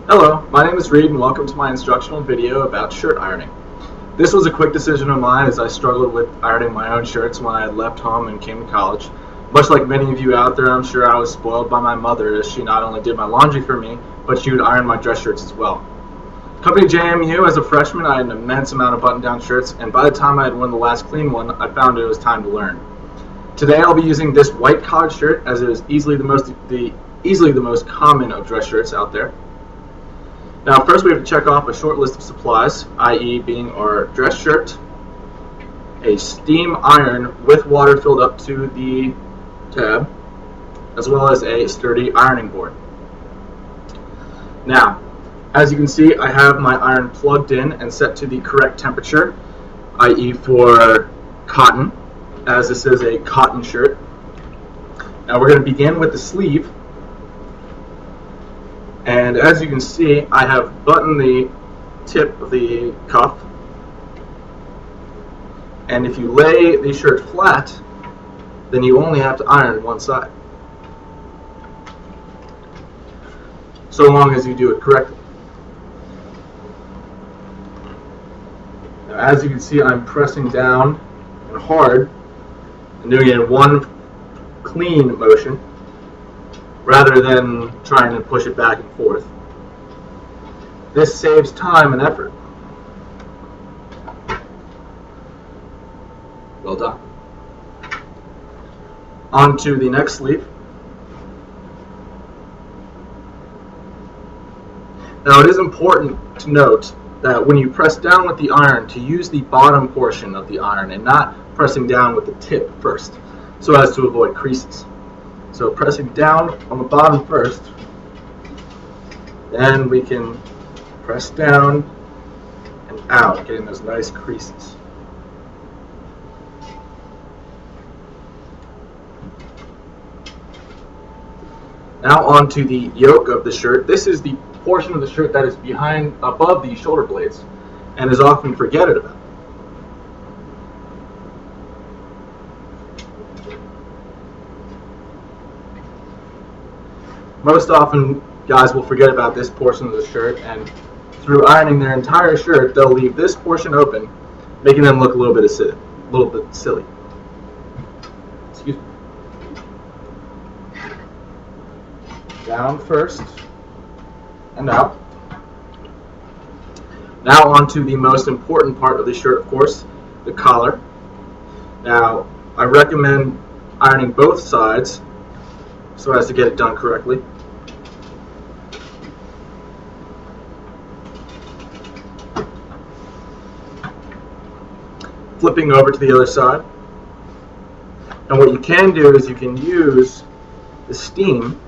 Hello, my name is Reed and welcome to my instructional video about shirt ironing. This was a quick decision of mine as I struggled with ironing my own shirts when I had left home and came to college. Much like many of you out there, I'm sure I was spoiled by my mother as she not only did my laundry for me, but she would iron my dress shirts as well. Coming to JMU as a freshman, I had an immense amount of button-down shirts, and by the time I had worn the last clean one, I found it was time to learn. Today I'll be using this white college shirt as it is easily the most common of dress shirts out there. Now first we have to check off a short list of supplies, i.e. being our dress shirt, a steam iron with water filled up to the tab, as well as a sturdy ironing board. Now, as you can see, I have my iron plugged in and set to the correct temperature, i.e. for cotton, as this is a cotton shirt. Now we're going to begin with the sleeve. And as you can see, I have buttoned the tip of the cuff. And if you lay the shirt flat, then you only have to iron one side, so long as you do it correctly. Now, as you can see, I'm pressing down and hard and doing it in one clean motion, rather than trying to push it back and forth. This saves time and effort. Well done. On to the next sleeve. Now it is important to note that when you press down with the iron, to use the bottom portion of the iron and not pressing down with the tip first, so as to avoid creases. So pressing down on the bottom first, then we can press down and out, getting those nice creases. Now onto the yoke of the shirt. This is the portion of the shirt that is above the shoulder blades and is often forgotten about. Most often, guys will forget about this portion of the shirt, and through ironing their entire shirt, they'll leave this portion open, making them look a little bit silly. Excuse me. Down first, and out. Now onto the most important part of the shirt, of course, the collar. Now, I recommend ironing both sides so as to get it done correctly. Flipping over to the other side. And what you can do is you can use the steam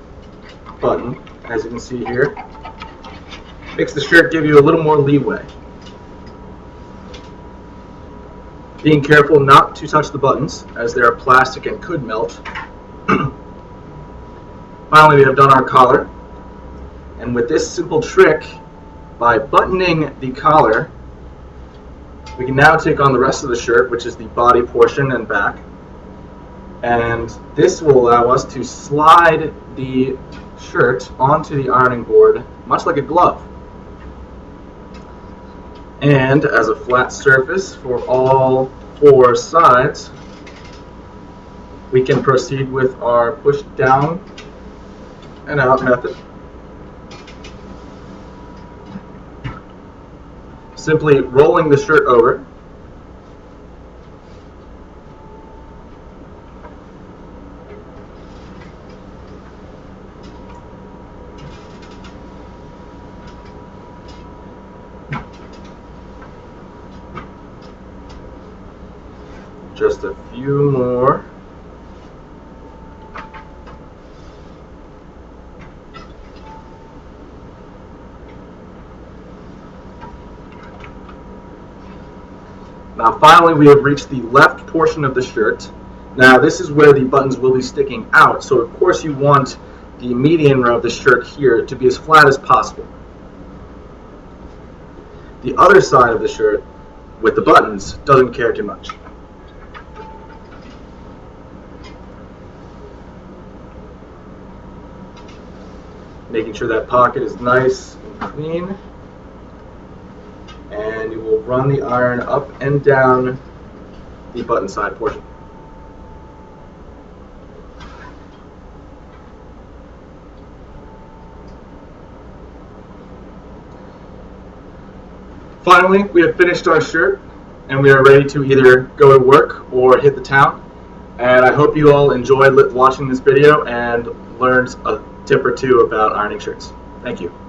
button, as you can see here. Makes the shirt give you a little more leeway. Being careful not to touch the buttons, as they are plastic and could melt. Finally, we have done our collar. And with this simple trick, by buttoning the collar, we can now take on the rest of the shirt, which is the body portion and back. And this will allow us to slide the shirt onto the ironing board, much like a glove. And as a flat surface for all four sides, we can proceed with our push down and out method. Simply rolling the shirt over. Just a few more. Now finally we have reached the left portion of the shirt. Now this is where the buttons will be sticking out, so of course you want the median row of the shirt here to be as flat as possible. The other side of the shirt with the buttons doesn't care too much. Making sure that pocket is nice and clean, and you will run the iron up and down the button side portion. Finally, we have finished our shirt, and we are ready to either go to work or hit the town. And I hope you all enjoyed watching this video and learned a tip or two about ironing shirts. Thank you.